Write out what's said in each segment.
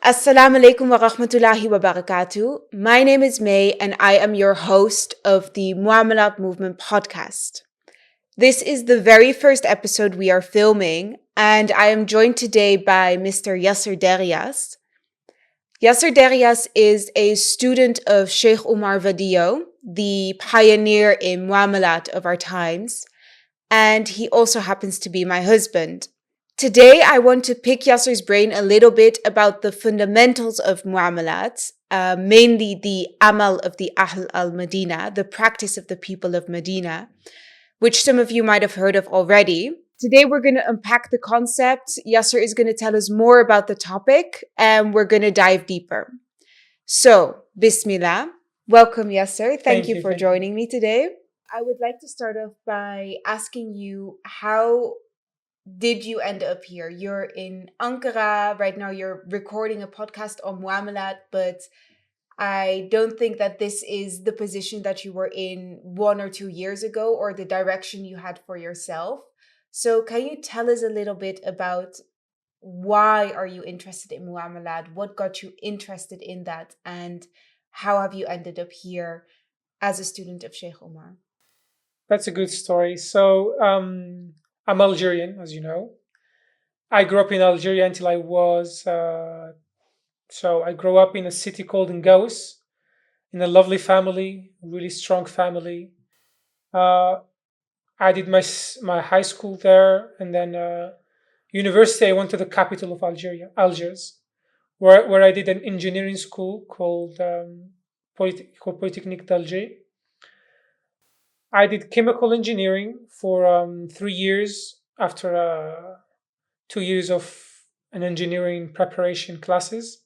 Assalamu alaikum wa rahmatullahi wa barakatuh. My name is May and I am your host of the Muamalat Movement podcast. This is the very first episode we are filming and I am joined today by Mr. Yasser Derias. Yasser Derias is a student of Shaykh Umar Vadillo, the pioneer in Muamalat of our times, and he also happens to be my husband. Today, I want to pick Yasser's brain a little bit about the fundamentals of Muamalat, mainly the Amal of the al-Madinah, the practice of the people of Medina, which some of you might have heard of already. Today, we're going to unpack the concept. Yasser is going to tell us more about the topic, and we're going to dive deeper. So, Bismillah. Welcome, Yasser. Thank you for joining me today. I would like to start off by asking you, how did you end up here? You're in Ankara right now. You're recording a podcast on Muamalat, but I don't think that this is the position that you were in 1 or 2 years ago or the direction you had for yourself. So can you tell us a little bit about why are you interested in Muamalat? What got you interested in that? And how have you ended up here as a student of Shaykh Umar? That's a good story. So I'm Algerian, as you know. I grew up in Algeria until I grew up in a city called Ngous, in a lovely family, really strong family. Uh, I did my high school there, and then university. I went to the capital of Algeria, Algiers, where I did an engineering school called Polytechnique d'Alger. I did chemical engineering for 3 years after 2 years of an engineering preparation classes.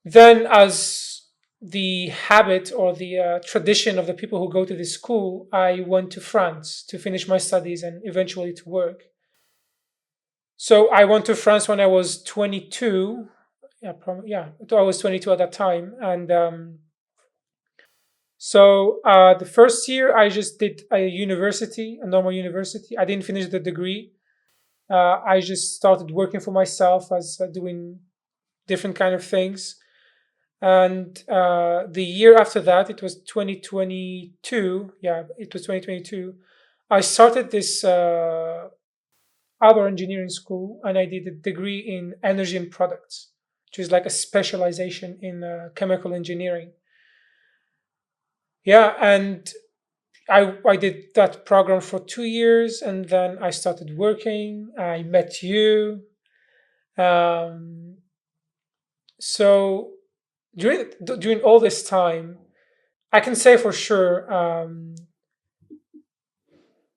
Then, as the habit or the tradition of the people who go to this school, I went to France to finish my studies and eventually to work. So I went to France when I was 22. Yeah, I was 22 at that time, and the first year I just did a normal university. I didn't finish the degree. I just started working for myself as doing different kind of things. And the year after that, it was 2022. Yeah, it was 2022. I started this other engineering school, and I did a degree in energy and products, which is like a specialization in chemical engineering. Yeah, and I did that program for 2 years, and then I started working. I met you. Um, so during all this time, I can say for sure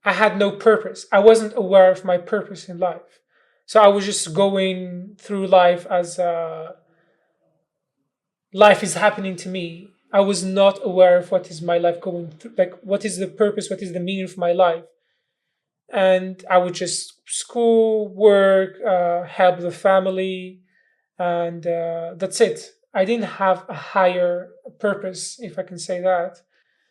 I had no purpose. I wasn't aware of my purpose in life. So I was just going through life as life is happening to me. I was not aware of what is my life going through, like what is the purpose, what is the meaning of my life. And I would just school, work, help the family, and that's it. I didn't have a higher purpose, if I can say that.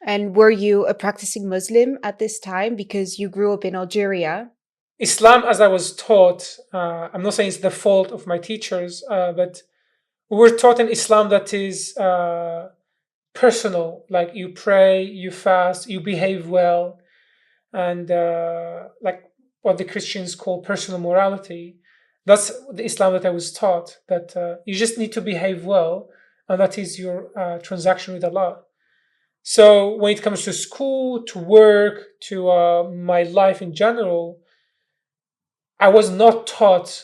And were you a practicing Muslim at this time because you grew up in Algeria? Islam, as I was taught, I'm not saying it's the fault of my teachers, but we were taught in Islam that is personal. Like you pray, you fast, you behave well, and like what the Christians call personal morality. That's the Islam that I was taught. That you just need to behave well, and that is your transaction with Allah. So when it comes to school, to work, to my life in general, I was not taught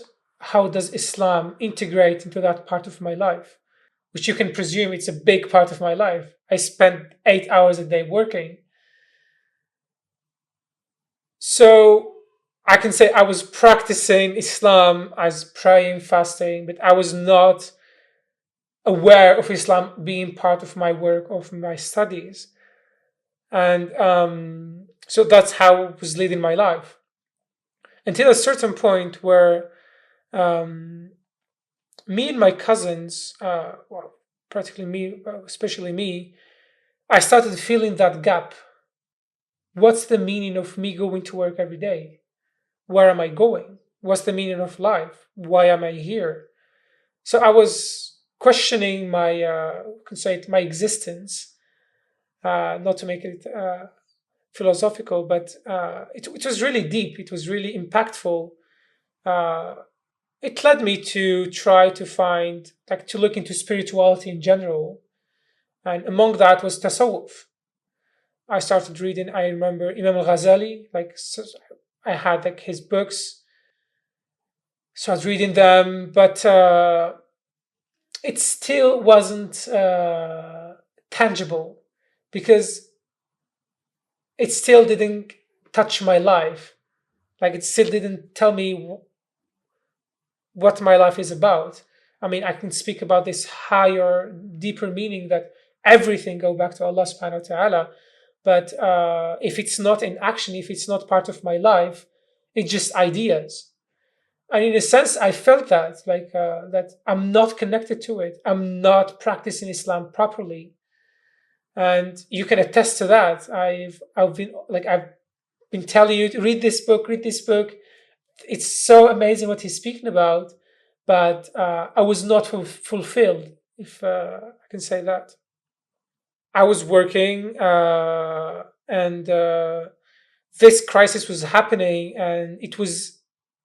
how does Islam integrate into that part of my life, which you can presume it's a big part of my life. I spent 8 hours a day working. So I can say I was practicing Islam as praying, fasting, but I was not aware of Islam being part of my work or of my studies. And so that's how I was leading my life until a certain point where um, me and my cousins, well, practically me, especially me, I started feeling that gap. What's the meaning of me going to work every day? Where am I going? What's the meaning of life? Why am I here? So I was questioning my, can say it, my existence. Not to make it philosophical, but it was really deep. It was really impactful. Uh, it led me to try to find, like, to look into spirituality in general, and among that was tasawwuf. I started reading. I remember Imam al-Ghazali, like, I had like his books, so I was reading them, but it still wasn't tangible because it still didn't touch my life. Like, it still didn't tell me what my life is about. I mean, I can speak about this higher, deeper meaning that everything go back to Allah subhanahu wa ta'ala. But if it's not in action, if it's not part of my life, it's just ideas. And in a sense, I felt that, like, that I'm not connected to it. I'm not practicing Islam properly, and you can attest to that. I've been telling you to read this book, read this book. It's so amazing what he's speaking about, but I was not fulfilled, if I can say that. I was working, and this crisis was happening, and it was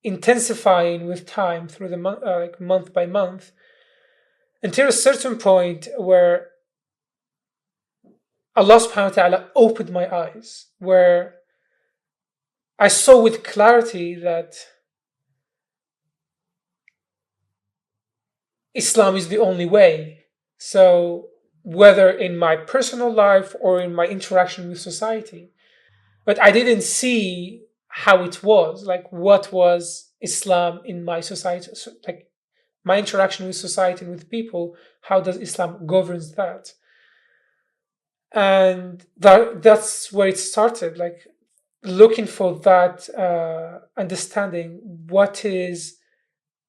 intensifying with time through the month, like month by month, until a certain point where Allah subhanahu wa ta'ala opened my eyes, where I saw with clarity that Islam is the only way. So, whether in my personal life or in my interaction with society, but I didn't see how it was, like, what was Islam in my society, like my interaction with society and with people, how does Islam governs that? And that's where it started, like, looking for that understanding.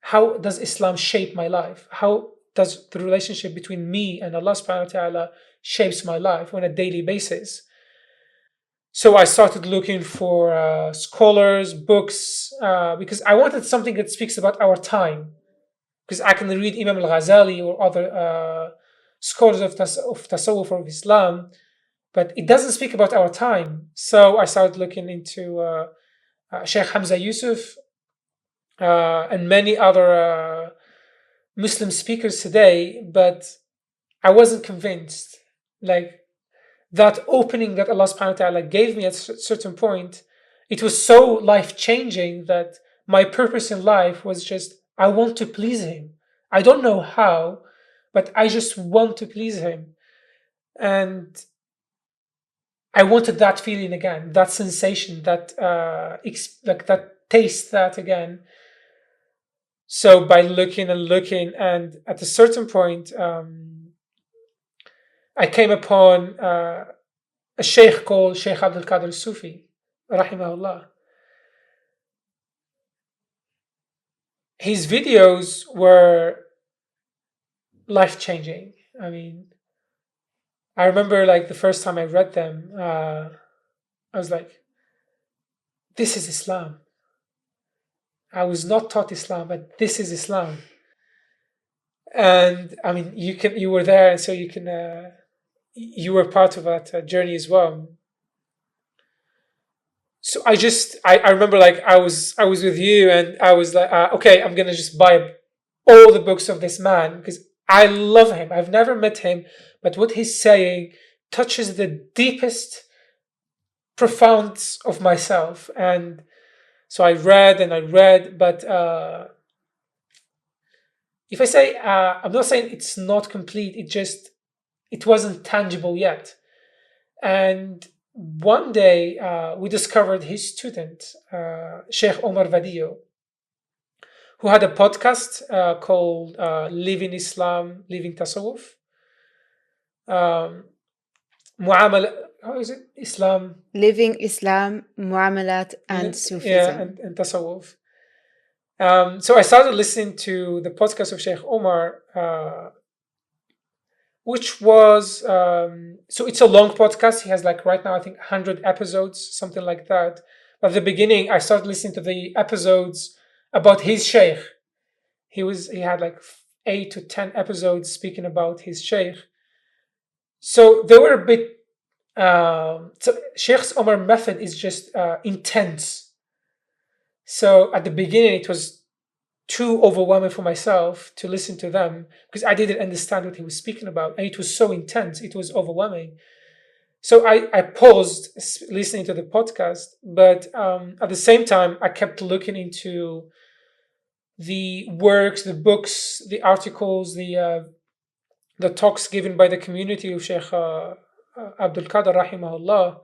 How does Islam shape my life? How does the relationship between me and Allah subhanahu wa ta'ala shapes my life on a daily basis? So I started looking for scholars, books, because I wanted something that speaks about our time. Because I can read Imam al-Ghazali or other scholars of Tasawwuf or of Islam, but it doesn't speak about our time. So I started looking into Sheikh Hamza Yusuf and many other Muslim speakers today, but I wasn't convinced. Like, that opening that Allah subhanahu wa ta'ala gave me at a certain point, it was so life changing that my purpose in life was just, I want to please Him. I don't know how, but I just want to please Him. And I wanted that feeling again, that sensation, that like that taste, that again. So by looking and looking, and at a certain point, I came upon a sheikh called Sheikh Abdul Qadir Sufi, rahimahullah. His videos were life changing. I mean, I remember, like, the first time I read them, I was like, this is Islam. I was not taught Islam, but this is Islam. And I mean, you were there, and so you were part of that journey as well. So I remember, like, I was with you, and I was like, okay, I'm gonna just buy all the books of this man because I love him. I've never met him, but what he's saying touches the deepest profounds of myself. And so I read and I read, but if I say, I'm not saying it's not complete, it wasn't tangible yet. And one day we discovered his student, Shaykh Umar Vadillo, who had a podcast called Living Islam, Living Tasawwuf. Muamalat, how is it? Islam. Living Islam, Muamalat, and Sufism. Yeah, and Tasawwuf. So I started listening to the podcast of Shaykh Omar, which was, so it's a long podcast. He has, like, right now, I think 100 episodes, something like that. But at the beginning, I started listening to the episodes about his sheikh. He had like 8 to 10 episodes speaking about his sheikh. So they were a bit. So Sheikh's Umar method is just intense. So at the beginning, it was too overwhelming for myself to listen to them because I didn't understand what he was speaking about, and it was so intense. It was overwhelming. So I paused listening to the podcast, but at the same time, I kept looking into the works, the books, the articles, the talks given by the community of Sheikh Abdul Qadir rahimahullah.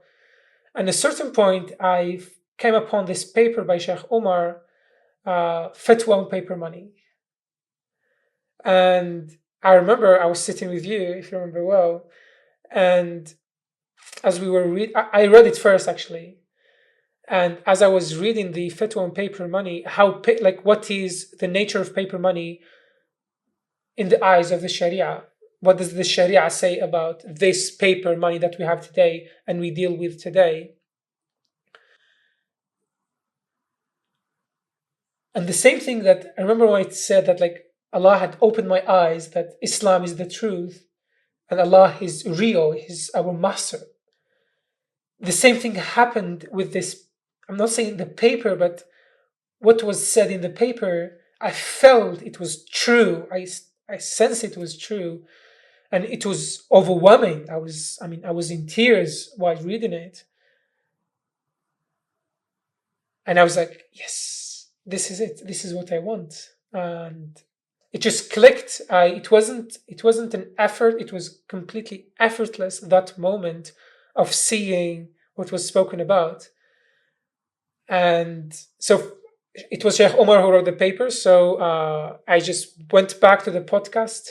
And at a certain point, I came upon this paper by Sheikh Umar, Fatwa on Paper Money. And I remember I was sitting with you, if you remember well, and as we were I read it first actually, and as I was reading the Fatwa on Paper Money, what is the nature of paper money in the eyes of the Sharia? What does the Sharia say about this paper money that we have today and we deal with today? And the same thing that I remember when it said that like Allah had opened my eyes that Islam is the truth and Allah is real, He's our master. The same thing happened with this. I'm not saying the paper, but what was said in the paper, I felt it was true. I sensed it was true. And it was overwhelming. I was in tears while reading it. And I was like, yes, this is it. This is what I want. And it just clicked. It wasn't an effort. It was completely effortless, that moment of seeing what was spoken about. And so it was Sheikh Omar who wrote the paper. So I just went back to the podcast.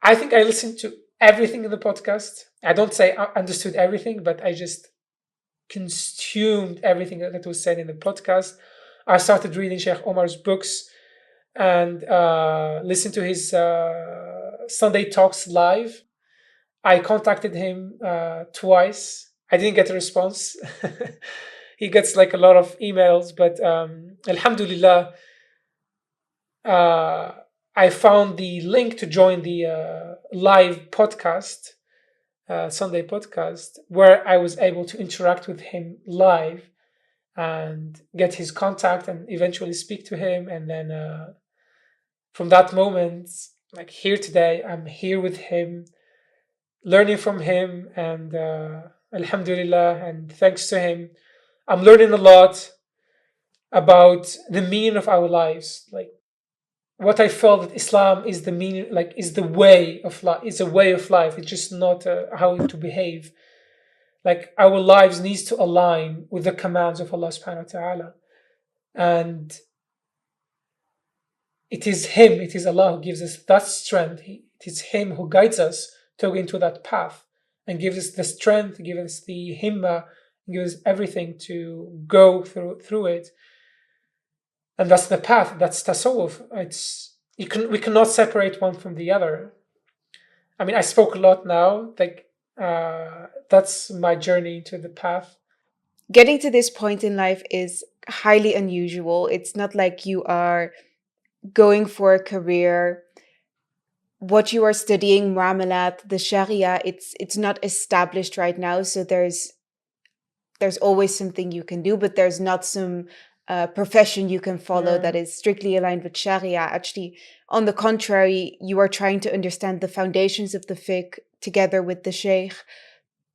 I think I listened to everything in the podcast. I don't say I understood everything, but I just consumed everything that was said in the podcast. I started reading Sheikh Omar's books and listened to his Sunday talks live. I contacted him twice. I didn't get a response. He gets like a lot of emails, but Alhamdulillah, I found the link to join the live podcast, Sunday podcast, where I was able to interact with him live and get his contact and eventually speak to him. And then from that moment, like here today, I'm here with him, learning from him, and Alhamdulillah, and thanks to him, I'm learning a lot about the meaning of our lives. Like what I felt that Islam is the meaning, like is the way of life. It's a way of life. It's just not how to behave. Like our lives needs to align with the commands of Allah subhanahu wa ta'ala. And it is Him, it is Allah who gives us that strength. It is Him who guides us to go into that path and gives us the strength, gives us the himmah, gives us everything to go through it. And that's the path. That's tasawwuf. We cannot separate one from the other. I mean, I spoke a lot now. Like that's my journey to the path. Getting to this point in life is highly unusual. It's not like you are going for a career. What you are studying, Muamalat, the Sharia, it's not established right now. So there's always something you can do, but there's not some profession you can follow that is strictly aligned with Sharia. Actually, on the contrary, you are trying to understand the foundations of the fiqh together with the Shaykh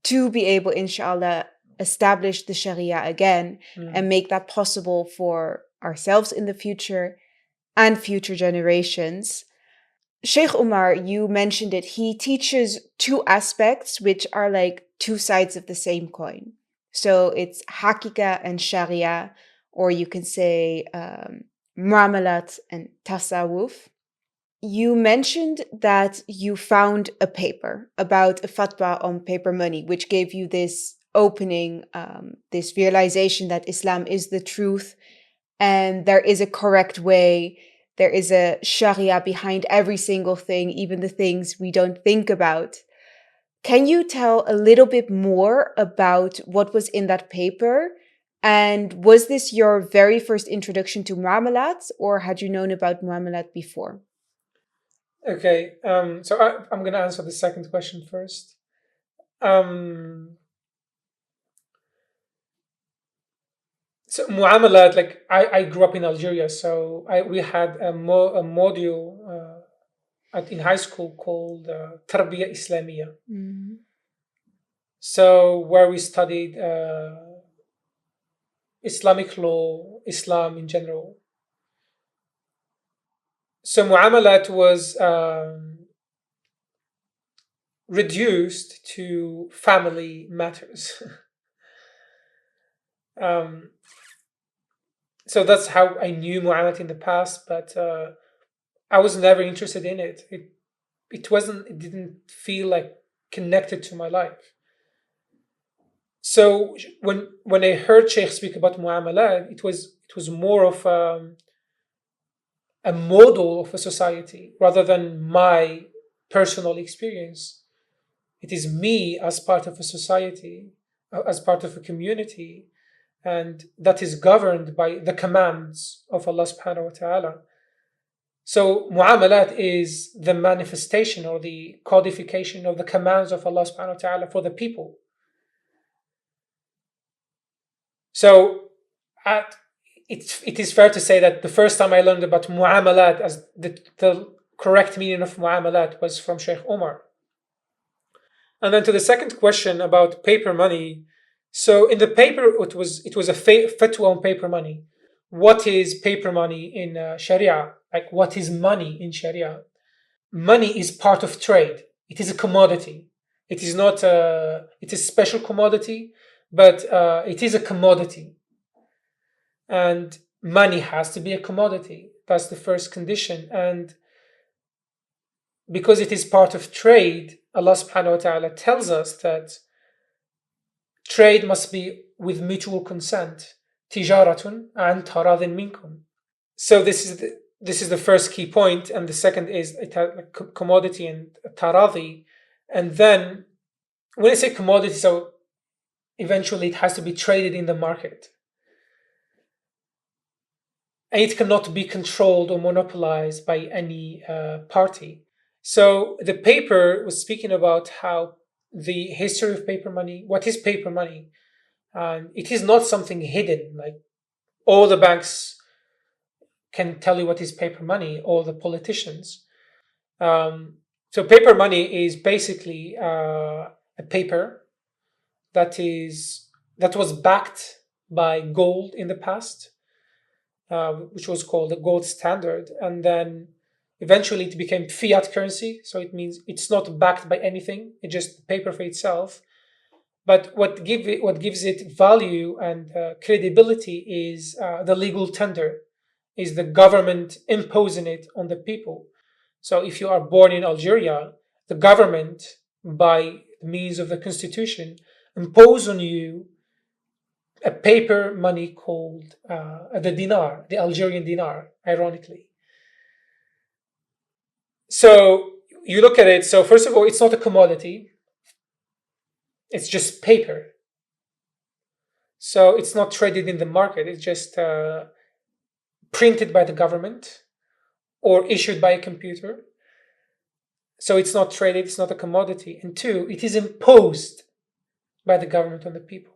to be able, inshallah, establish the Sharia again and make that possible for ourselves in the future and future generations. Shaykh Umar, you mentioned it, he teaches two aspects which are like two sides of the same coin. So it's Hakika and Sharia, or you can say Muamalat and Tasawwuf. You mentioned that you found a paper about a fatwa on paper money, which gave you this opening, this realization that Islam is the truth and there is a correct way. There is a Sharia behind every single thing, even the things we don't think about. Can you tell a little bit more about what was in that paper? And was this your very first introduction to Muamalat, or had you known about Muamalat before? Okay. So I'm going to answer the second question first. Um, so Muamalat, like I grew up in Algeria, so we had a module in high school called Tarbiyah Islamiyah. Mm. So where we studied Islamic law, Islam in general. So Muamalat was reduced to family matters. um, so that's how I knew Muamalat in the past, but I was never interested in it. It wasn't. It didn't feel like connected to my life. So when I heard Sheikh speak about Muamalat, it was more of a model of a society rather than my personal experience. It is me as part of a society, as part of a community, and that is governed by the commands of Allah subhanahu wa ta'ala. So muamalat is the manifestation or the codification of the commands of Allah subhanahu wa ta'ala for the people. So at, it is fair to say that the first time I learned about muamalat as the correct meaning of muamalat was from Shaykh Umar. And then to the second question about paper money. So in the paper, it was a fatwa on paper money. What is paper money in Sharia? Like what is money in Sharia? Money is part of trade. It is a commodity. It is not a. It is special commodity, but it is a commodity, and money has to be a commodity. That's the first condition, and because it is part of trade, Allah subhanahu wa ta'ala tells us that trade must be with mutual consent. Tijaratun an taradin minkum. So this is the first key point, and the second is commodity and taradi. And then when I say commodity, so eventually it has to be traded in the market. And it cannot be controlled or monopolized by any party. So the paper was speaking about how the history of paper money, what is paper money? And it is not something hidden, like all the banks can tell you what is paper money, all the politicians. So paper money is basically a paper that was backed by gold in the past, which was called the gold standard, and then eventually it became fiat currency. So it means it's not backed by anything; it's just paper for itself. But what gives it value and credibility is the legal tender, is the government imposing it on the people. So if you are born in Algeria, the government, by means of the constitution, impose on you a paper money called the dinar, the Algerian dinar, ironically. So you look at it. So first of all, it's not a commodity; it's just paper. So it's not traded in the market. It's just printed by the government or issued by a computer. So it's not traded, it's not a commodity. And two, it is imposed by the government on the people.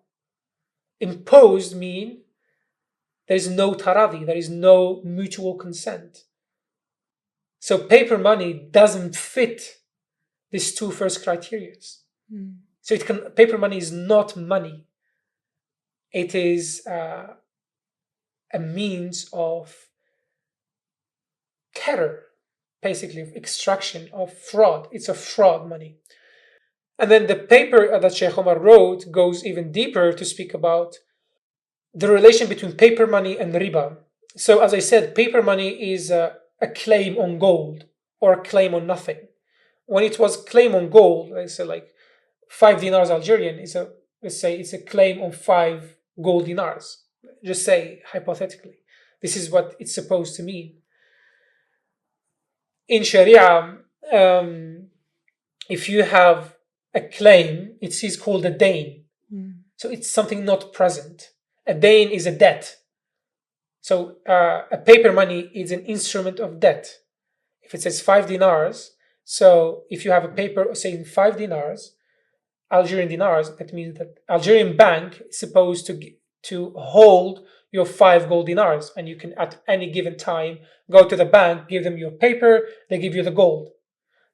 Imposed mean there is no taradi, there is no mutual consent. So paper money doesn't fit these two first criteria. Mm. So paper money is not money. It is a means of terror, basically, of extraction, of fraud. It's a fraud money. And then the paper that Sheikh Omar wrote goes even deeper to speak about the relation between paper money and riba. So, as I said, paper money is a claim on gold or a claim on nothing. When it was claim on gold, let's say like 5 dinars Algerian, let's say it's a claim on 5 gold dinars. Just say hypothetically, this is what it's supposed to mean. In Sharia, if you have a claim, it is called a dain. Mm. So it's something not present. A dain is a debt. So a paper money is an instrument of debt. if it says 5 dinars, so if you have a paper saying 5 dinars, Algerian dinars, that means that Algerian bank is supposed to hold your 5 gold dinars, and you can at any given time go to the bank, give them your paper, they give you the gold.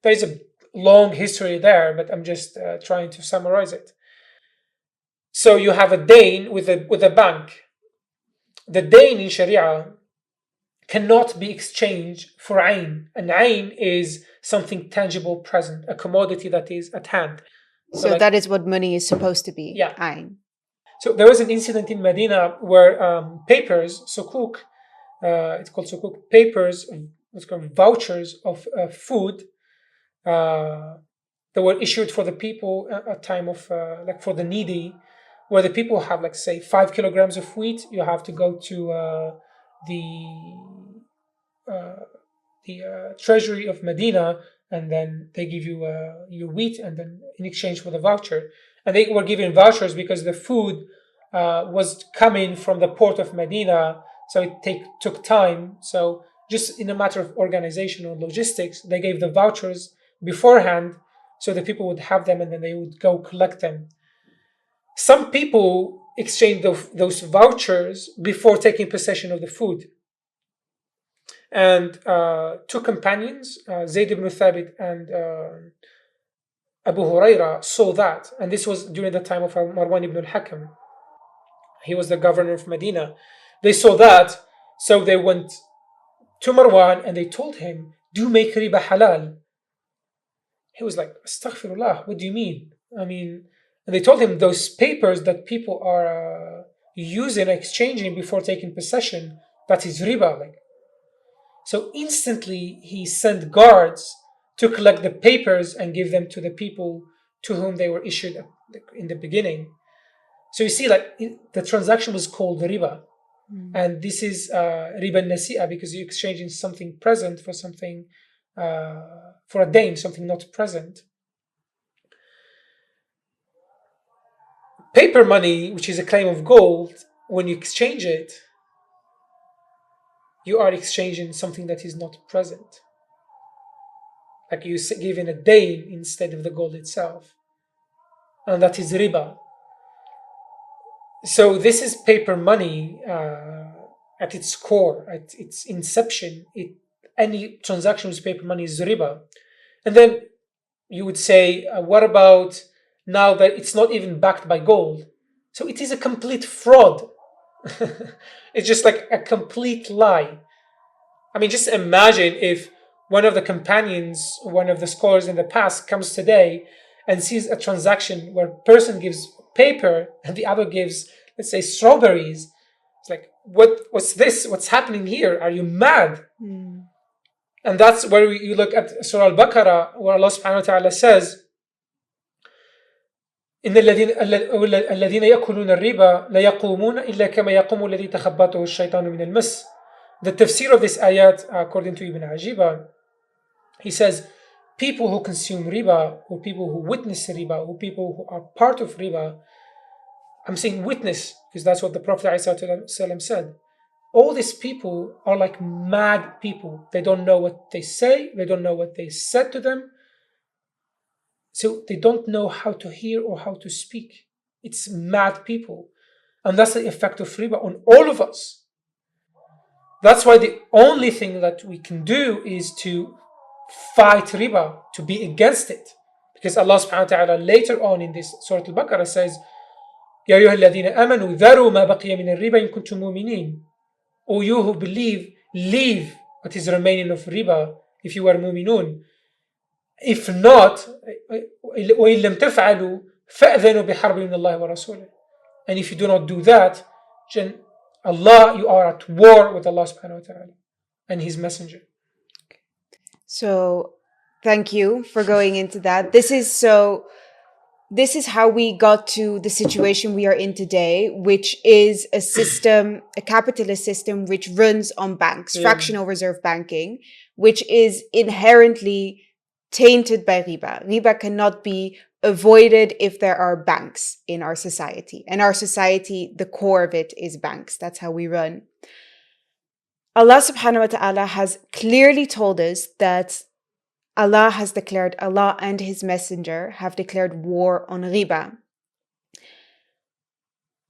There is a long history there, but I'm just trying to summarize it. So you have a dain with a bank. The dain in Sharia cannot be exchanged for ayn. An ayn is something tangible, present, a commodity that is at hand. So like, that is what money is supposed to be. Yeah. Ayn. So there was an incident in Medina where papers, sukuk, it's called sukuk, papers, what's called vouchers of food that were issued for the people at a time of like for the needy, where the people have like say 5 kilograms of wheat, you have to go to the treasury of Medina, and then they give you your wheat, and then in exchange for the voucher. And they were given vouchers because the food was coming from the port of Medina, so it took time. So just in a matter of organization or logistics, they gave the vouchers beforehand so the people would have them and then they would go collect them. Some people exchanged those vouchers before taking possession of the food. And two companions, Zayd ibn Thabit and Abu Huraira, saw that. And this was during the time of Marwan ibn al-Hakam. He was the governor of Medina. They saw that, so they went to Marwan and they told him, do make riba halal. He was like, astaghfirullah, what do you mean? I mean, and they told him those papers that people are using, exchanging before taking possession, that is riba. Like, so instantly he sent guards to collect the papers and give them to the people to whom they were issued in the beginning. So you see, like the transaction was called riba. And this is riba nasi'a, because you're exchanging something present for something, for a dain, something not present. Paper money, which is a claim of gold, when you exchange it, you are exchanging something that is not present. Like you giving a dain instead of the gold itself. And that is riba. So this is paper money at its core, at its inception. Any transaction with paper money is riba. And then you would say, what about now that it's not even backed by gold? So it is a complete fraud. It's just like a complete lie. I mean, just imagine if one of the companions, one of the scholars in the past comes today and sees a transaction where a person gives paper and the other gives, let's say, strawberries. It's like, what's this? What's happening here? Are you mad? And that's where you look at Surah Al-Baqarah, where Allah subhanahu wa ta'ala says, إن الذين يأكلون الربا لا يقومون إلا كما يقوم الذي تخبطه الشيطان من المس. The tafsir of this ayat, according to Ibn Ajiba, he says, people who consume riba, or people who witness riba, or people who are part of riba, I'm saying witness, because that's what the Prophet ﷺ said. All these people are like mad people. They don't know what they say. They don't know what they said to them. So they don't know how to hear or how to speak. It's mad people. And that's the effect of riba on all of us. That's why the only thing that we can do is to fight riba, to be against it. Because Allah subhanahu wa ta'ala later on in this Surah Al-Baqarah says, يَا أَيُّهَا الَّذِينَ آمَنُوا ذَرُوا مَا بَقِيَ مِنَ الرِّبَا إِن كُنتُم مُؤْمِنِينَ. O you who believe, leave what is remaining of riba if you are mu'minun. If not, وَإِن لَمْ تَفْعَلُوا فَأْذَنُوا بِحَرْبٍ مِنَ اللَّهِ وَرَسُولِهِ. And if you do not do that, then Allah, you are at war with Allah subhanahu wa ta'ala and His Messenger. So thank you for going into that. This is how we got to the situation we are in today, which is a system, a capitalist system, which runs on banks, fractional reserve banking, which is inherently tainted by riba. Riba cannot be avoided if there are banks in our society. And our society, the core of it is banks. That's how we run. Allah subhanahu wa ta'ala has clearly told us that Allah and His Messenger have declared war on riba.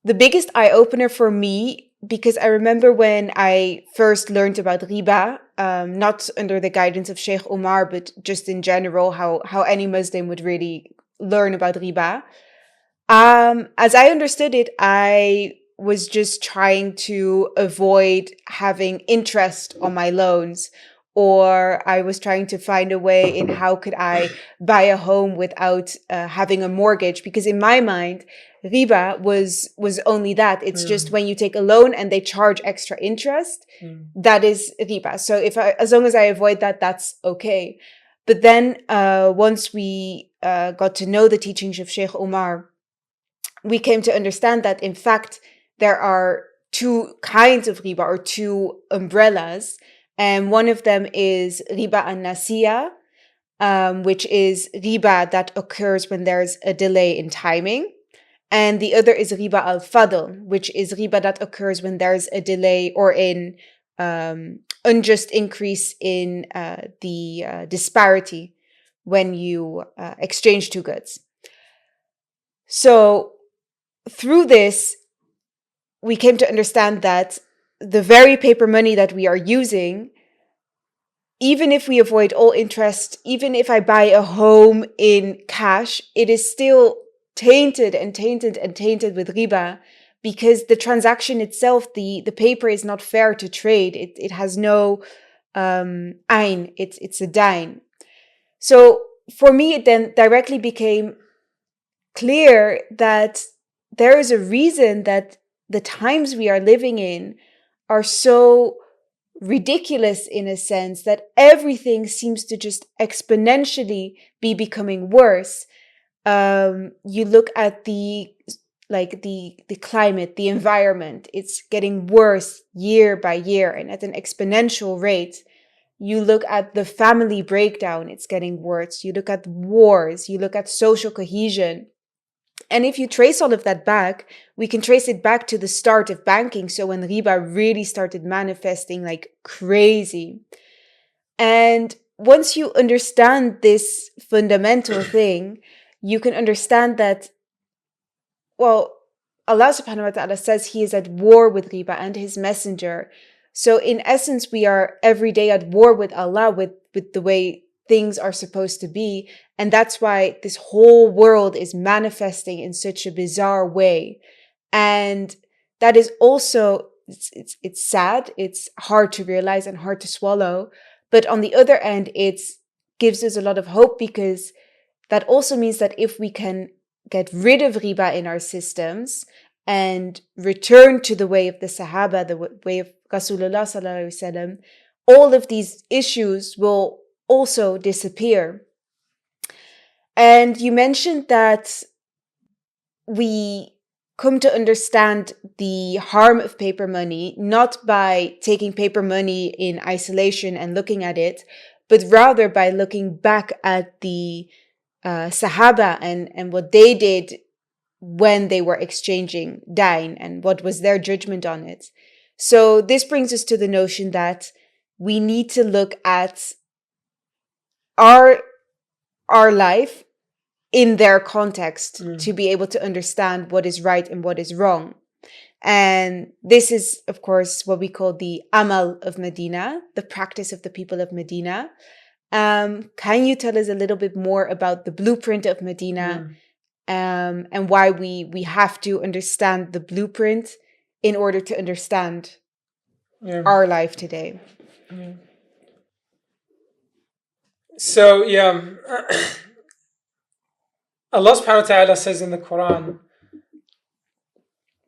The biggest eye-opener for me, because I remember when I first learned about riba, not under the guidance of Shaykh Umar, but just in general, how any Muslim would really learn about riba. As I understood it, I was just trying to avoid having interest on my loans, or I was trying to find a way in how could I buy a home without having a mortgage, because in my mind, riba was only that. It's just when you take a loan and they charge extra interest, that is riba. So as long as I avoid that, that's okay. But then once we got to know the teachings of Sheikh Umar, we came to understand that, in fact, there are two kinds of riba, or two umbrellas. And one of them is riba an-nasiya, which is riba that occurs when there's a delay in timing. And the other is riba al-fadl, which is riba that occurs when there's a delay or in unjust increase in the disparity when you exchange two goods. So through this, we came to understand that the very paper money that we are using, even if we avoid all interest, even if I buy a home in cash, it is still tainted and tainted and tainted with riba, because the transaction itself, the paper is not fair to trade. It has no ayn, it's a dain. So for me, it then directly became clear that there is a reason that the times we are living in are so ridiculous, in a sense that everything seems to just exponentially be becoming worse. You look at the climate, the environment, it's getting worse year by year and at an exponential rate. You look at the family breakdown, it's getting worse. You look at wars, you look at social cohesion. And if you trace all of that back, we can trace it back to the start of banking. So when riba really started manifesting like crazy. And once you understand this fundamental thing, you can understand that, well, Allah subhanahu wa ta'ala says He is at war with riba and His Messenger. So in essence, we are every day at war with Allah, with the way things are supposed to be. And that's why this whole world is manifesting in such a bizarre way. And that is also, it's sad, it's hard to realize and hard to swallow. But on the other end, it gives us a lot of hope, because that also means that if we can get rid of riba in our systems and return to the way of the Sahaba, the way of Rasulullah sallallahu alaihi wasallam, all of these issues will also disappear. And you mentioned that we come to understand the harm of paper money, not by taking paper money in isolation and looking at it, but rather by looking back at the Sahaba and what they did when they were exchanging dain and what was their judgment on it. So this brings us to the notion that we need to look at our life in their context to be able to understand what is right and what is wrong. And this is, of course, what we call the Amal of Medina, the practice of the people of Medina. Can you tell us a little bit more about the blueprint of Medina, and why we have to understand the blueprint in order to understand our life today? So, Allah subhanahu wa ta'ala says in the Quran,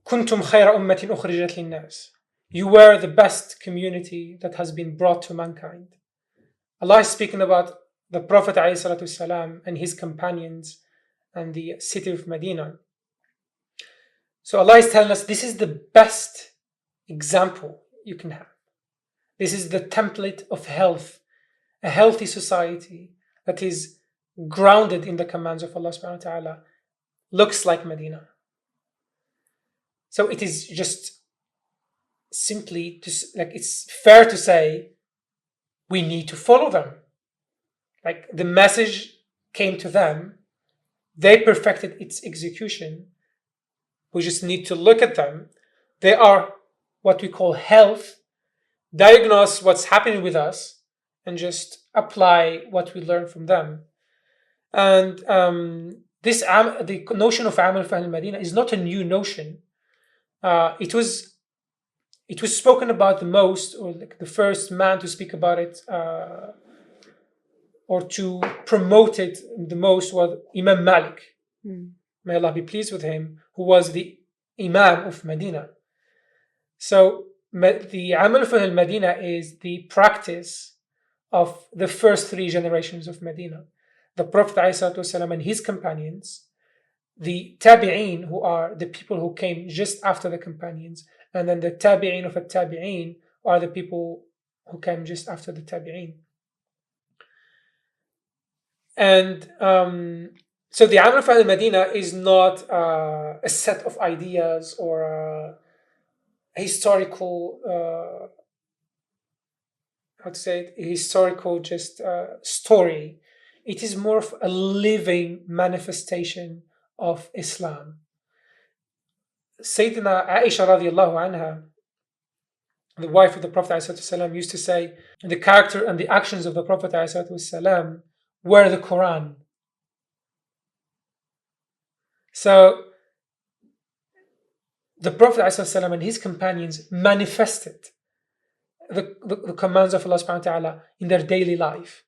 كنتم خير أمة أخرجت للناس. You were the best community that has been brought to mankind. Allah is speaking about the Prophet ﷺ and his companions and the city of Medina. So Allah is telling us this is the best example you can have. This is the template of health, a healthy society that is grounded in the commands of Allah subhanahu wa ta'ala, looks like Medina. So it is just simply it's fair to say we need to follow them. Like the message came to them, they perfected its execution. We just need to look at them. They are what we call health, diagnose what's happening with us, and just apply what we learn from them. And the notion of Amal fi al-Madinah is not a new notion. It was spoken about the most, or like the first man to speak about it, or to promote it the most, was Imam Malik. May Allah be pleased with him, who was the Imam of Medina. So the Amal fi al-Madinah is the practice of the first three generations of Medina. The Prophet ﷺ and his companions, the Tabi'een, who are the people who came just after the companions, and then the Tabi'een of the Tabi'een are the people who came just after the Tabi'een. And so the Amal fi al-Madinah is not a set of ideas or a historical, how to say it, a historical just story. It is more of a living manifestation of Islam. Sayyidina Aisha radiallahu anha, the wife of the Prophet ﷺ, used to say, the character and the actions of the Prophet ﷺ were the Quran. So the Prophet ﷺ and his companions manifested the commands of Allah subhanahu wa ta'ala in their daily life.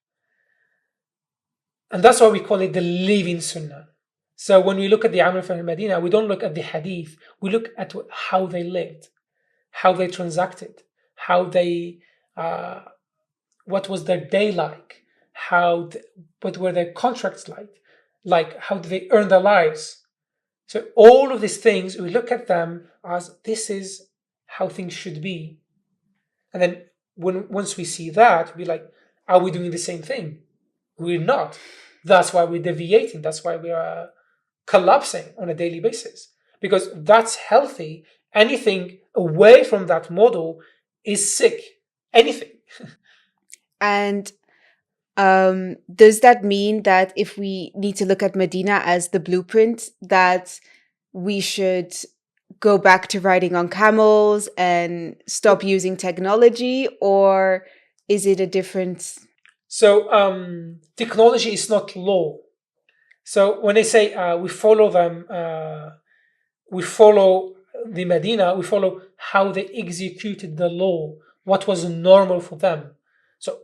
And that's why we call it the living sunnah. So when we look at the Amal fi al-Madinah, we don't look at the hadith, we look at how they lived, how they transacted, how they, what was their day like, what were their contracts like how did they earn their lives. So all of these things, we look at them as this is how things should be. And then once we see that, we're like, are we doing the same thing? We're not. That's why we're deviating. That's why we are collapsing on a daily basis, because that's healthy. Anything away from that model is sick. Anything. And does that mean that if we need to look at Medina as the blueprint, that we should go back to riding on camels and stop using technology, or is it a different? So technology is not law. So when I say we follow them, we follow the Medina, we follow how they executed the law, what was normal for them. So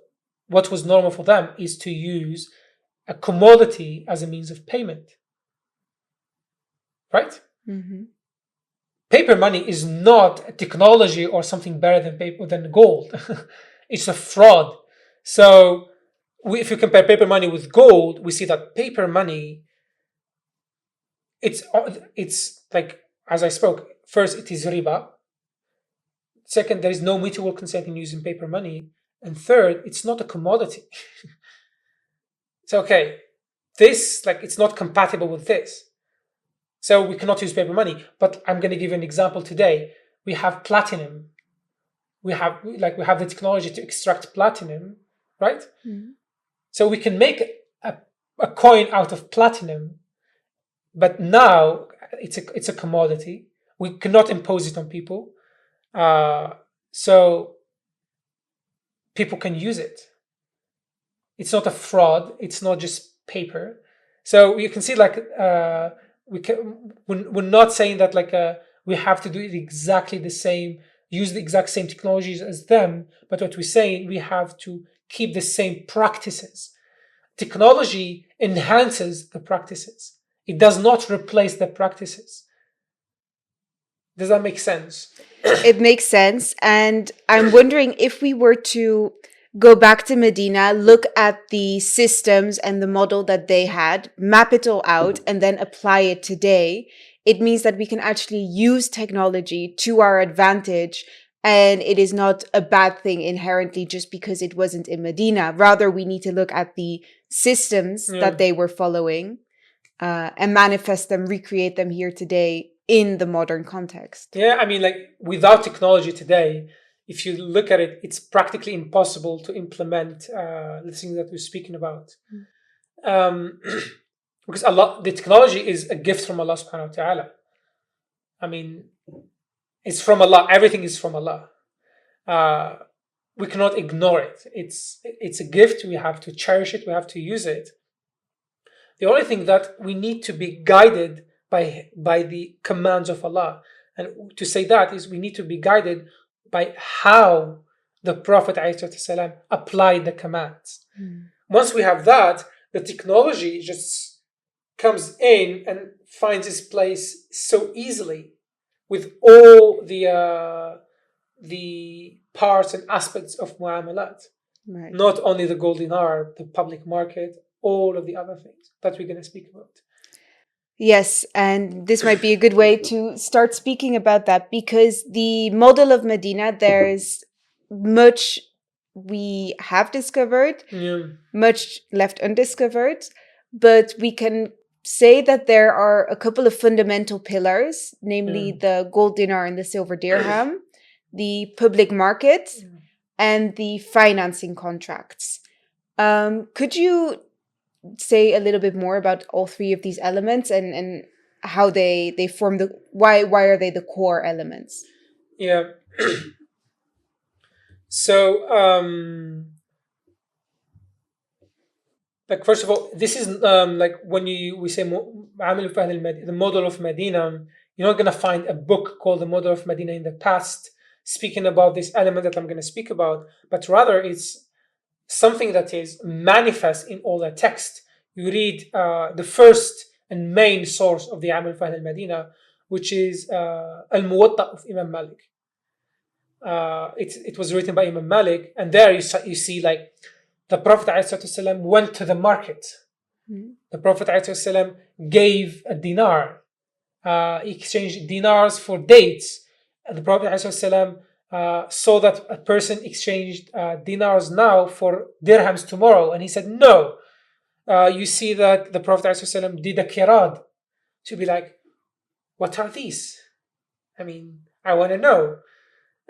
what was normal for them is to use a commodity as a means of payment. Right? Mm-hmm. Paper money is not a technology or something better than gold. It's a fraud. So if you compare paper money with gold, we see that paper money, it's like, as I spoke, first it is riba. Second, there is no mutual consent in using paper money. And third, it's not a commodity. It's okay. This, it's not compatible with this. So we cannot use paper money. But I'm going to give you an example today. We have platinum. We have the technology to extract platinum, right? Mm-hmm. So we can make a coin out of platinum, but now it's a commodity. We cannot impose it on people, so people can use it. It's not a fraud. It's not just paper. So you can see, we're not saying that we have to do it exactly the same, use the exact same technologies as them, but what we're saying, we have to keep the same practices. Technology enhances the practices. It does not replace the practices. Does that make sense? It makes sense. And I'm wondering, if we were to go back to Medina, look at the systems and the model that they had, map it all out, and then apply it today, it means that we can actually use technology to our advantage. And it is not a bad thing inherently just because it wasn't in Medina. Rather, we need to look at the systems that they were following and manifest them, recreate them here today in the modern context. Yeah, I mean, like without technology today, if you look at it, it's practically impossible to implement the things that we're speaking about. Um, because the technology is a gift from Allah subhanahu wa ta'ala. I mean, it's from Allah. Everything is from Allah. We cannot ignore it. It's a gift. We have to cherish it. We have to use it. The only thing that we need to be guided by the commands of Allah. And to say that is we need to be guided by how the Prophet ﷺ applied the commands. Once we have that, the technology just comes in and finds its place so easily with all the parts and aspects of Muamalat. Right. Not only the gold dinar, the public market, all of the other things that we're going to speak about. Yes, and this might be a good way to start speaking about that, because the model of Medina, there's much we have discovered, much left undiscovered, but we can say that there are a couple of fundamental pillars, namely the gold dinar and the silver dirham, the public market, and the financing contracts. Could you say a little bit more about all three of these elements and how they form why are they the core elements? Yeah. So like first of all, this is like when we say the model of Medina, you're not going to find a book called the model of Medina in the past speaking about this element that I'm going to speak about, but rather it's something that is manifest in all the text. You read the first and main source of the Amal of al-Madinah, which is al-Muwatta of Imam Malik. It was written by Imam Malik, and there you see like the Prophet ﷺ went to the market. The Prophet ﷺ gave a dinar. He exchanged dinars for dates. The Prophet ﷺ saw that a person exchanged dinars now for dirhams tomorrow, and he said no. You see that the Prophet ﷺ did a kirad to be like, what are these? I mean, I want to know.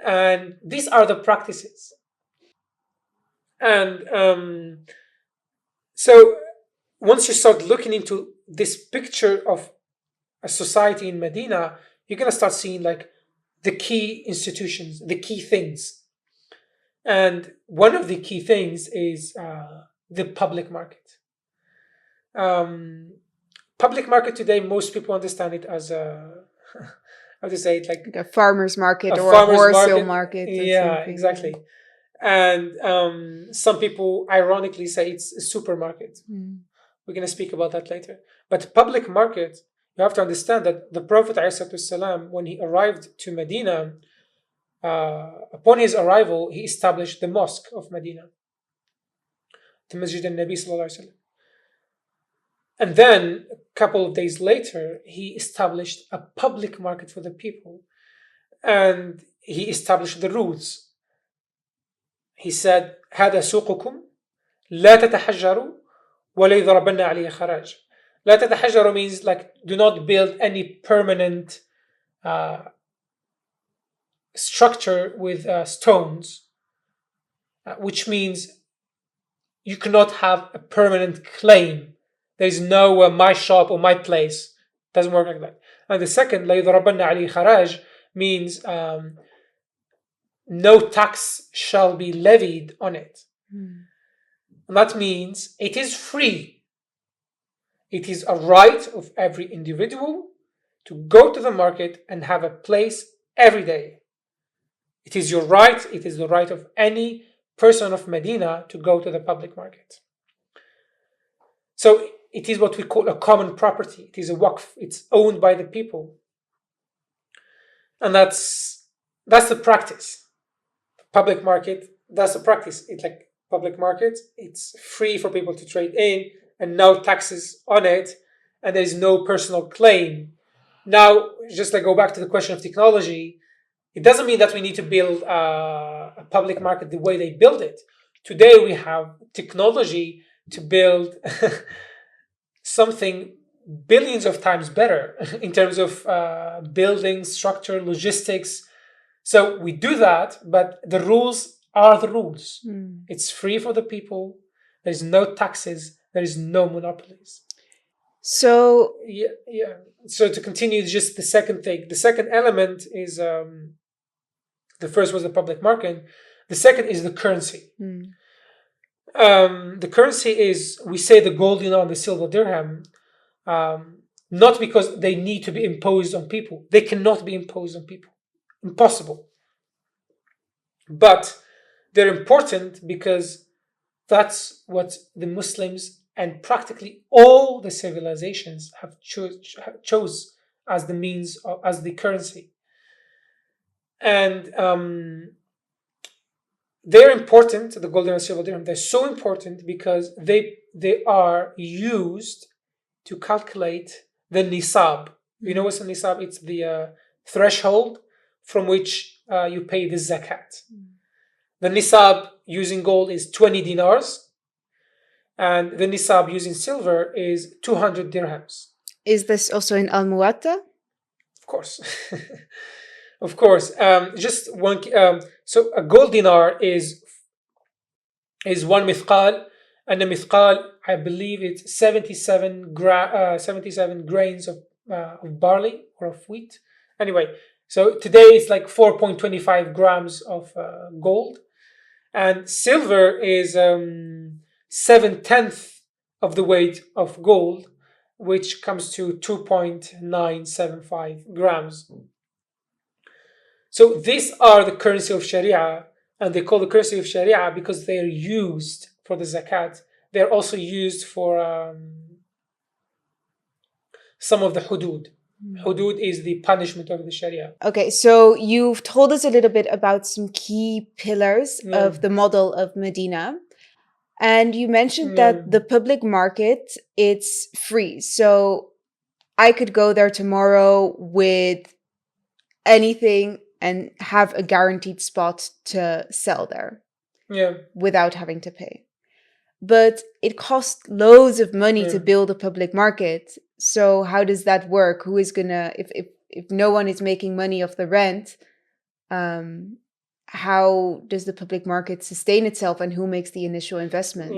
And these are the practices. And so once you start looking into this picture of a society in Medina, you're going to start seeing like the key institutions, the key things. And one of the key things is the public market. Public market today, most people understand it as a, how to say it, like a farmer's market or a wholesale market. Yeah, exactly. And some people ironically say it's a supermarket. We're going to speak about that later. But public market, you have to understand that the Prophet ﷺ, when he arrived to Medina, upon his arrival, he established the mosque of Medina, the Masjid al-Nabi sallallahu alaihi wasallam. And then a couple of days later, he established a public market for the people. And he established the rules. He said, هذا سوقكم لا تتحجروا ولا يضربن عليه خراج. لا تتحجروا means like do not build any permanent structure with stones, which means you cannot have a permanent claim. There is no my shop or my place. It doesn't work like that. And the second, لا يضربن عليه خراج means no tax shall be levied on it. And that means it is free. It is a right of every individual to go to the market and have a place every day. It is your right. It is the right of any person of Medina to go to the public market. So it is what we call a common property. It is a waqf. It's owned by the people. And that's the practice. Public market, that's the practice. It's like public market. It's free for people to trade in and no taxes on it. And there's no personal claim. Now, just like go back to the question of technology, it doesn't mean that we need to build a public market the way they build it. Today we have technology to build something billions of times better in terms of building, structure, logistics. So we do that, but the rules are the rules. It's free for the people. There's no taxes. There is no monopolies. So yeah. So to continue, just the second thing. The second element is the first was the public market. The second is the currency. The currency is, we say, the gold dinar and the silver dirham, not because they need to be imposed on people. They cannot be imposed on people. Impossible. But they're important because that's what the Muslims and practically all the civilizations have chose as the means of, as the currency. And they're important, the gold and silver dirham. They're so important because they are used to calculate the nisab. You know what's the nisab? It's the threshold from which you pay the zakat. The nisab using gold is 20 dinars, and the nisab using silver is 200 dirhams. Is this also in al-Muwatta? Of course. Of course. Just one. So a gold dinar is one mithqal, and the mithqal, I believe it's 77 grains of barley or of wheat. Anyway, so today it's like 4.25 grams of gold, and silver is 7/10 of the weight of gold, which comes to 2.975 grams. So these are the currency of Sharia, and they call the currency of Sharia because they are used for the zakat. They're also used for some of the hudud. Hudud is the punishment of the Sharia. Okay, so you've told us a little bit about some key pillars of the model of Medina. And you mentioned that the public market, it's free. So I could go there tomorrow with anything and have a guaranteed spot to sell there. Without having to pay. But it costs loads of money to build a public market. So how does that work? Who is gonna, if no one is making money off the rent, how does the public market sustain itself, and who makes the initial investment?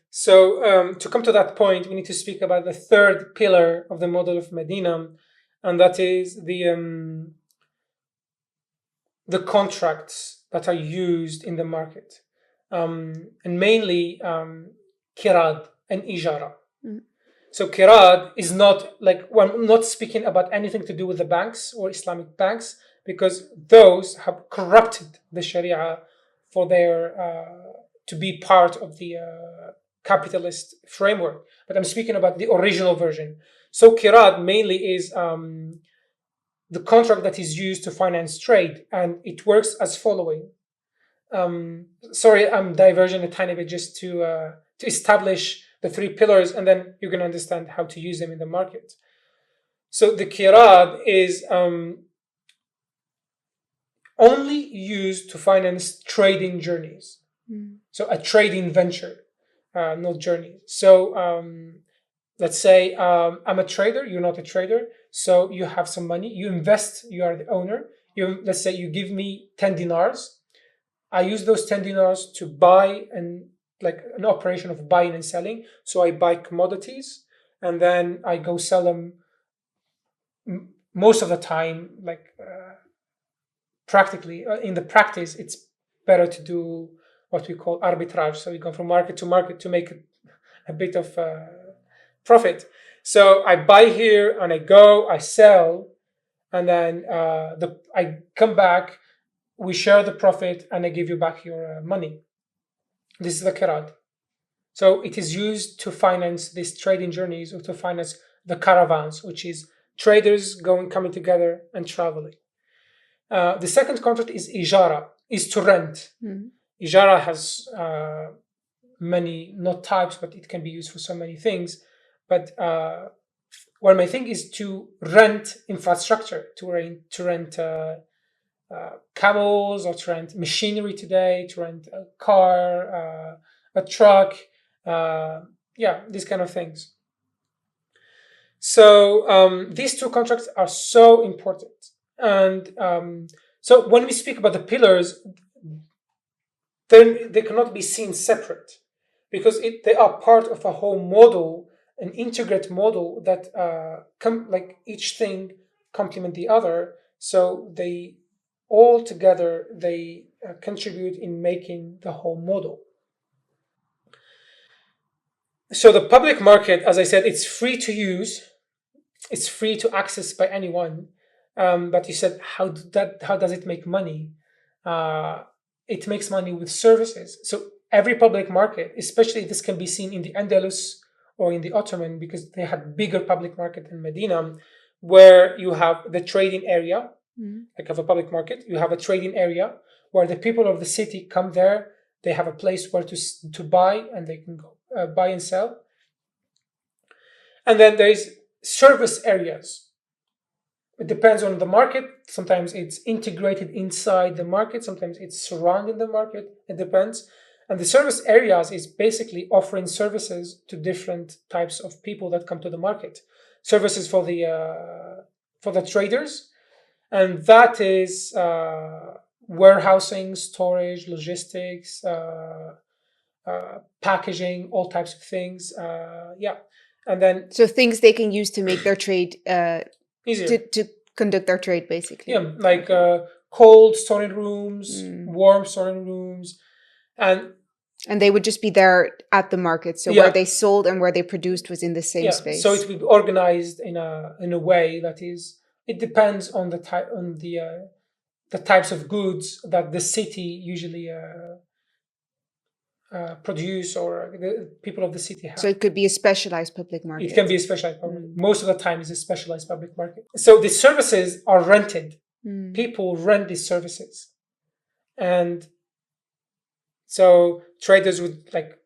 So to come to that point, we need to speak about the third pillar of the model of Medina, and that is the contracts that are used in the market, and mainly kirad and ijara. So kirad is not like, well, I'm not speaking about anything to do with the banks or Islamic banks, because those have corrupted the Sharia for their to be part of the capitalist framework. But I'm speaking about the original version. So kirad mainly is the contract that is used to finance trade, and it works as following. Sorry, I'm diverging a tiny bit just to establish the three pillars, and then you're going to understand how to use them in the market. So the kirad is only used to finance trading journeys. So a trading venture, not journey. So let's say I'm a trader, you're not a trader. So you have some money, you invest, you are the owner. Let's say you give me 10 dinars. I use those 10 dinars to buy an operation of buying and selling. So I buy commodities and then I go sell them. Most of the time, practically in the practice, it's better to do what we call arbitrage. So we go from market to market to make a bit of profit. So I buy here and I sell, and then I come back, we share the profit, and I give you back your money. This is the kirad. So it is used to finance these trading journeys, or to finance the caravans, which is traders coming together and traveling. The second contract is ijara, is to rent. Ijara has many, not types, but it can be used for so many things. But one my thing is to rent infrastructure, to rent camels, or to rent machinery today, to rent a car, a truck, these kind of things. So these two contracts are so important. And so when we speak about the pillars, then they cannot be seen separate, because they are part of a whole model, an integrate model that like each thing complement the other. So they all together they contribute in making the whole model. So the public market, as I said, it's free to use, it's free to access by anyone. But you said, how does it make money? Uh, it makes money with services. So every public market, especially this can be seen in the Andalus or in the Ottoman, because they had bigger public market in Medina, where you have the trading area, like of a public market, you have a trading area where the people of the city come there. They have a place where to buy, and they can go buy and sell. And then there is service areas. It depends on the market. Sometimes it's integrated inside the market. Sometimes it's surrounding the market. It depends. And the service areas is basically offering services to different types of people that come to the market. Services for the traders, and that is warehousing, storage, logistics, packaging, all types of things. Yeah, and then So things they can use to make their trade easier. to conduct their trade, basically. Yeah, like cold storage rooms, warm storage rooms, and they would just be there at the market. So where they sold and where they produced was in the same space. So it will be organized in a way that is. It depends on the type, on the types of goods that the city usually produce, or the people of the city have. So it could be a specialized public market. It can be a specialized public. Most of the time, it's a specialized public market. So the services are rented. People rent these services, and so traders would, like,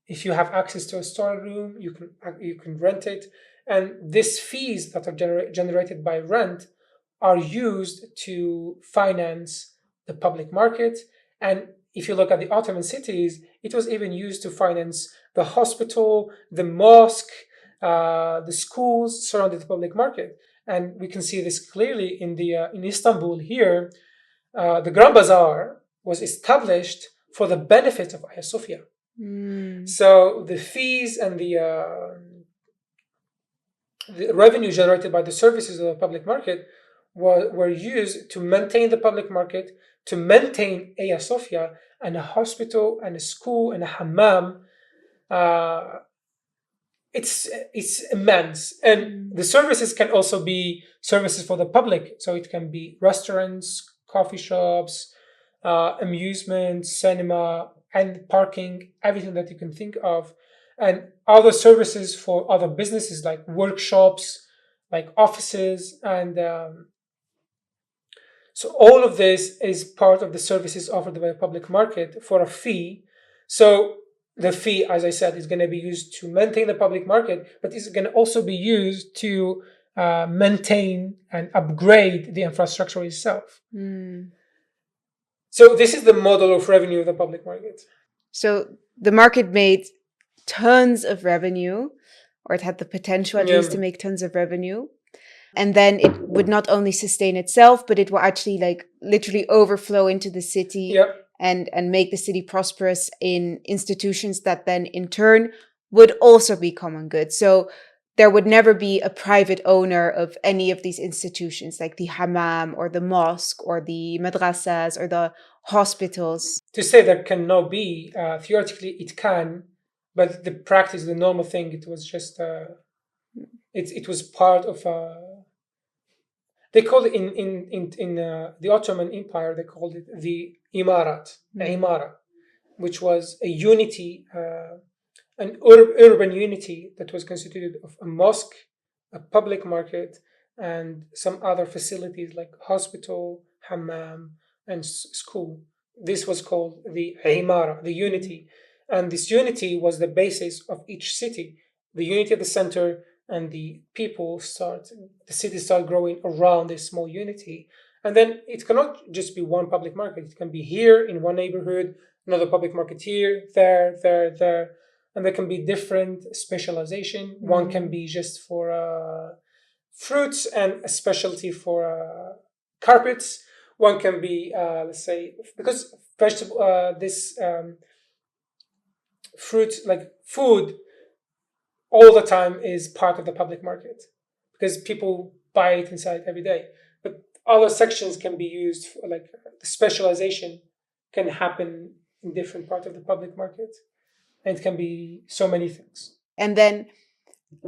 if you have access to a storage room, you can rent it, and these fees that are generated by rent are used to finance the public market. And if you look at the Ottoman cities, it was even used to finance the hospital, the mosque, the schools surrounding the public market. And we can see this clearly in Istanbul here. The Grand Bazaar was established for the benefit of Hagia Sophia. So the fees and the revenue generated by the services of the public market were used to maintain the public market, to maintain Hagia Sophia, and a hospital and a school and a hammam. It's immense. And the services can also be services for the public. So it can be restaurants, coffee shops, amusement, cinema, and parking, everything that you can think of. And other services for other businesses, like workshops, like offices. And so all of this is part of the services offered by the public market for a fee. So the fee, as I said, is going to be used to maintain the public market, but it's going to also be used to maintain and upgrade the infrastructure itself. So this is the model of revenue of the public market. So the market made tons of revenue, or it had the potential at least to make tons of revenue. And then it would not only sustain itself, but it will actually, like, literally overflow into the city and make the city prosperous in institutions that then in turn would also be common good. So there would never be a private owner of any of these institutions, like the hammam or the mosque or the madrasas or the hospitals. To say there cannot be, theoretically it can, but the practice, the normal thing, it was just it was part of they called it in the Ottoman Empire, they called it the Imarat, Imara, which was a unity, an urban unity that was constituted of a mosque, a public market, and some other facilities like hospital, hammam, and school. This was called the Imara, the unity. And this unity was the basis of each city, the unity at the center, and the city start growing around this small unity. And then it cannot just be one public market. It can be here in one neighborhood, another public market here, there. and there can be different specialization. One can be just for fruits and a specialty for carpets. One can be, let's say, because vegetable, this fruit, like food, all the time is part of the public market because people buy it inside every day. But other sections can be used for, like, the specialization can happen in different parts of the public market, and it can be so many things. And then,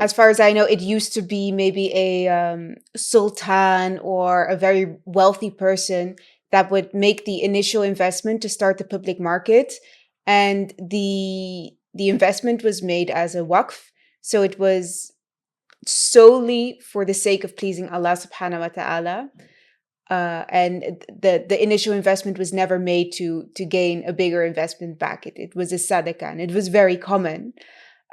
as far as I know, it used to be maybe a sultan or a very wealthy person that would make the initial investment to start the public market, and the investment was made as a waqf, so it was solely for the sake of pleasing Allah subhanahu wa ta'ala. And the initial investment was never made to gain a bigger investment back. It was a sadaqah, and it was very common.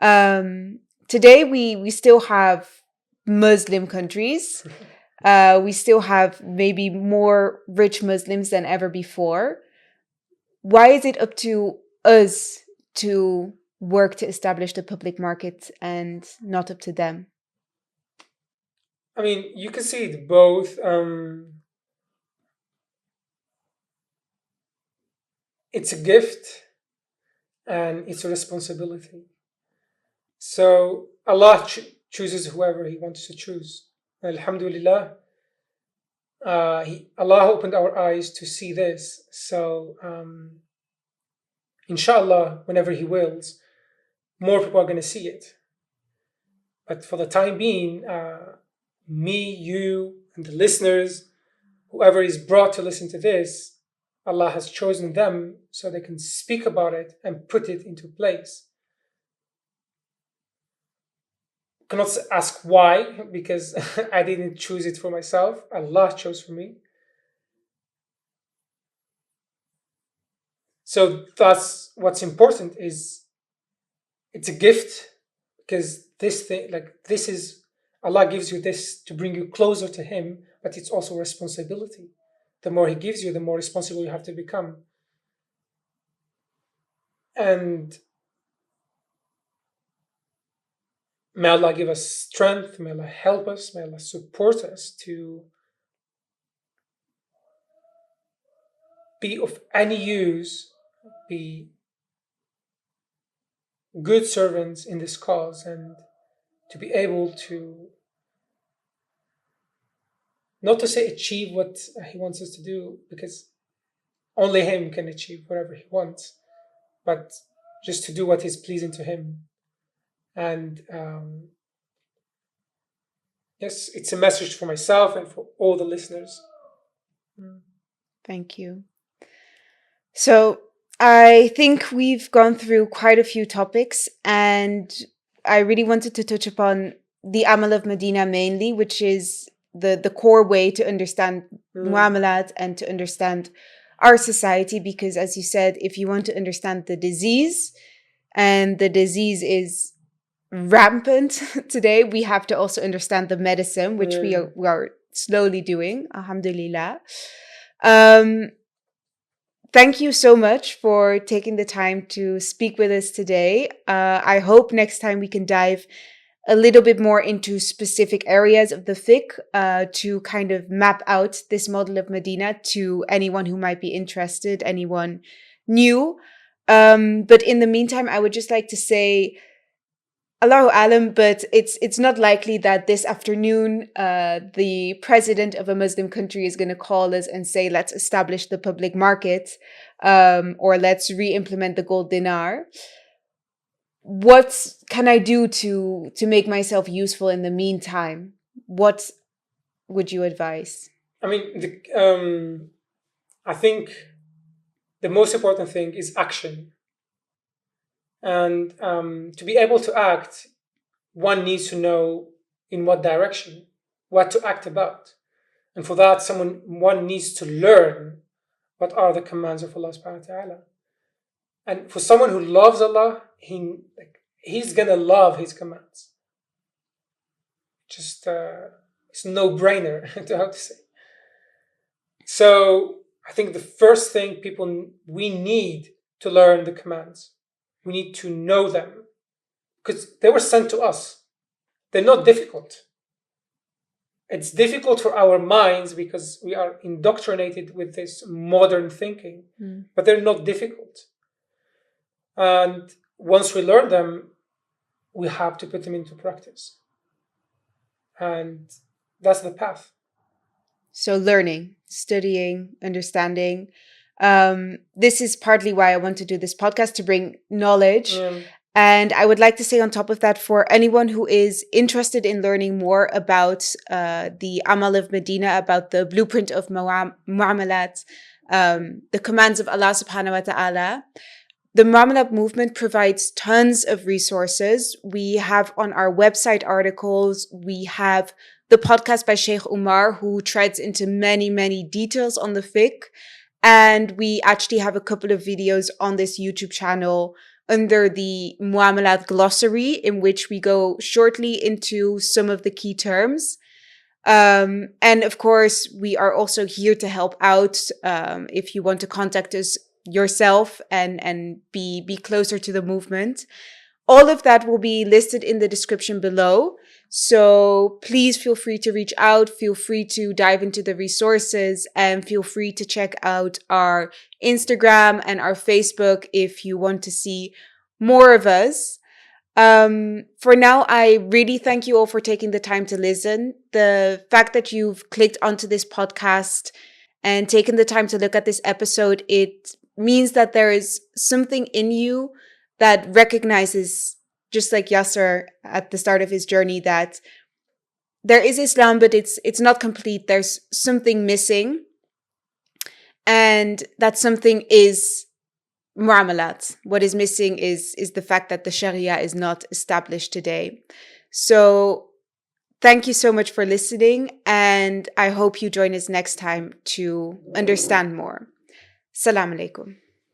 Today we still have Muslim countries. We still have maybe more rich Muslims than ever before. Why is it up to us to work to establish the public market and not up to them? I mean, you can see it both. It's a gift and it's a responsibility. So Allah chooses whoever He wants to choose. Alhamdulillah, Allah opened our eyes to see this. So, inshallah, whenever He wills, more people are going to see it. But for the time being, me, you, and the listeners, whoever is brought to listen to this, Allah has chosen them so they can speak about it and put it into place. Cannot ask why, because I didn't choose it for myself. Allah chose for me. So that's what's important, is it's a gift, because this thing, like, this is, Allah gives you this to bring you closer to Him, but it's also a responsibility. The more He gives you, the more responsible you have to become. And may Allah give us strength, may Allah help us, may Allah support us to be of any use, be good servants in this cause, and to be able to, not to say achieve what He wants us to do, because only Him can achieve whatever He wants, but just to do what is pleasing to Him. And yes, it's a message for myself and for all the listeners. Thank you. So I think we've gone through quite a few topics, and I really wanted to touch upon the Amal of Medina mainly, which is the core way to understand Muamalat and to understand our society. Because, as you said, if you want to understand the disease, and the disease is rampant today, we have to also understand the medicine, which we are slowly doing, alhamdulillah. Thank you so much for taking the time to speak with us today. I hope next time we can dive a little bit more into specific areas of the fiqh to kind of map out this model of Medina to anyone who might be interested, anyone new. But in the meantime, I would just like to say, Allahu alam, but it's not likely that this afternoon the president of a Muslim country is going to call us and say, let's establish the public market or let's re-implement the gold dinar. What can I do to make myself useful in the meantime? What would you advise? I mean, I think the most important thing is action. And to be able to act, one needs to know in what direction, what to act about. And for that, one needs to learn what are the commands of Allah subhanahu wa ta'ala. And for someone who loves Allah, he's gonna love His commands. Just it's a no-brainer to how to say. So I think the first thing we need to learn the commands. We need to know them. because they were sent to us. They're not difficult. It's difficult for our minds because we are indoctrinated with this modern thinking, but they're not difficult. And once we learn them, we have to put them into practice. And that's the path. So learning, studying, understanding. This is partly why I want to do this podcast, to bring knowledge. And I would like to say on top of that, for anyone who is interested in learning more about the Amal of Medina, about the blueprint of Muamalat, the commands of Allah subhanahu wa ta'ala, the Muamalat movement provides tons of resources. We have on our website articles, we have the podcast by Shaykh Umar, who treads into many, many details on the fiqh. And we actually have a couple of videos on this YouTube channel under the Muamalat glossary, in which we go shortly into some of the key terms. And of course, we are also here to help out if you want to contact us yourself and be closer to the movement. All of that will be listed in the description below. So please feel free to reach out, feel free to dive into the resources, and feel free to check out our Instagram and our Facebook if you want to see more of us. For now, I really thank you all for taking the time to listen. The fact that you've clicked onto this podcast and taken the time to look at this episode, it means that there is something in you that recognizes, just like Yasser at the start of his journey, that there is Islam, but it's not complete. There's something missing. And that something is Muamalat. What is missing is the fact that the Sharia is not established today. So thank you so much for listening, and I hope you join us next time to understand more. Salam alaikum.